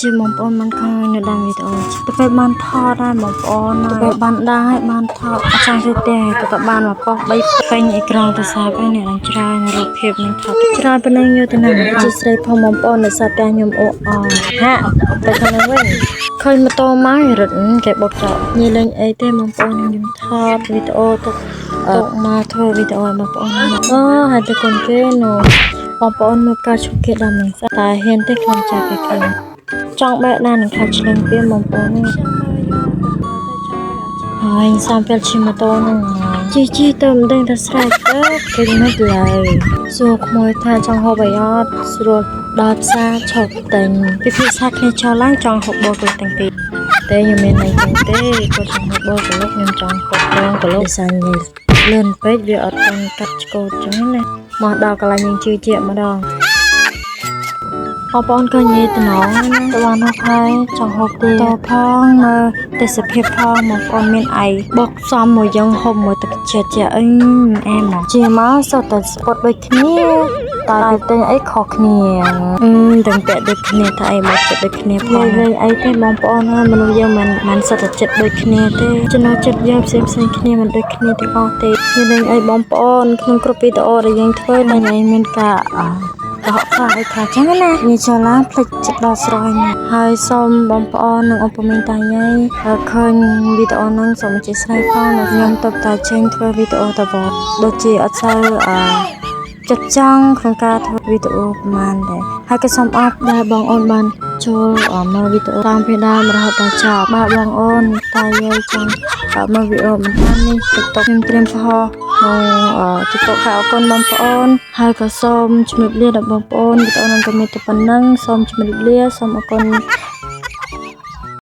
ជាបងប្អូនមិនឃើញនៅតាមវីដេអូទៅពេលបានថតដែរបងប្អូនទៅបានដែរបានថតអត់ចង់ទៅទេទៅបានមកប៉ុស3ពេញអេក្រង់ទូរស័ព្ទឯនេះឡើងច្រើនរូបភាពនឹងថតច្រើនប៉ុណ្ណឹងយកទៅណាជាស្រីផងបងប្អូននៅសាប់តែខ្ញុំអូហាក់ទៅខាងនោះវិញឃើញម៉ូតូមករត់គេបុកចោលញីលេងអីទេបងប្អូនខ្ញុំថតវីដេអូទុកមកធ្វើវីដេអូឲ្យបងប្អូនហើយទៅកូនគេនោះបងប្អូនមើលការឈុកគេដល់មិនតែហ៊ានទេខ្លាំងចាស់គេខ្លាំងចង់បែកណានឹងខាត់ឆ្លងពីបងប្អូនហើយសំពេលជិះម៉ូតូនឹងជីទៅមិនដឹងថាស្រែកទៅគេមិនឡើយសួរក្មួយថាចង់ហូបអីអត់ស្រួលដល់ផ្សារឈប់តែងពីភាសាគ្នាចោលឡើងចង់ហូបបោកទាំងពីរតែខ្ញុំមានន័យទេគាត់ចង់ហូបបោកខ្ញុំចង់ហូបដងកលោកសាញ់លឿនពេកវាអត់បានកាត់ឆ្កូតចឹងណាមកដល់កន្លែងយើងជឿជាក់ម្ដងបងប្អូនក៏និយាយតំណងទៅបានហូបហើយចង់ហូបទេតផងមើលទេសភាពផងបងប្អូនមានអីបុកសំមួយយ៉ាងហូបមួយទឹកជាអីអែមមកជាមកសុទ្ធតែស្ពតដូចគ្នាតែតែអីខុសគ្នាទាំងពាក់ដូចគ្នាថាអីមកចិត្តដូចគ្នាផងលេងអីទេបងប្អូនហើយមនុស្សយើងមិនសុទ្ធតែចិត្តដូចគ្នាទេចំណុចចិត្តយើងផ្សេងគ្នាមិនដូចគ្នាទាំងអស់ទេមានលេងអីបងប្អូនក្នុងគ្រប់វីដេអូដែលយើងធ្វើតែមានការកុហកខ្លះអីខ្លះចឹងណាវាចូលឡើងផ្លេចចិត្តដល់ស្រ័យហើយសូមបងប្អូននិងអពុមីងតាញ៉ៃឃើញវីដេអូហ្នឹងសូមអធិស្ឋានផងខ្ញុំតបតាចេញធ្វើវីដេអូតបដូចជាអត់សូវចិត្តចង់ក្នុងការធ្វើវីដេអូប្រហែលដែរហើយក៏សូមអរដែលបងអូនបានចូលមើលវីដេអូតាមពីដើមរហូតដល់ចប់បាទបងអូនតែយើងចង់មើលវីដេអូបន្ថែមនេះ TikTok ខ្ញុំត្រៀមផុសក្នុង TikTok ហើយអរគុណបងប្អូនហើយក៏សូមជម្រាបលាដល់បងប្អូនវីដេអូនេះក៏មានតែប៉ុណ្្នឹងសូមជម្រាបលាសូមអរគុណ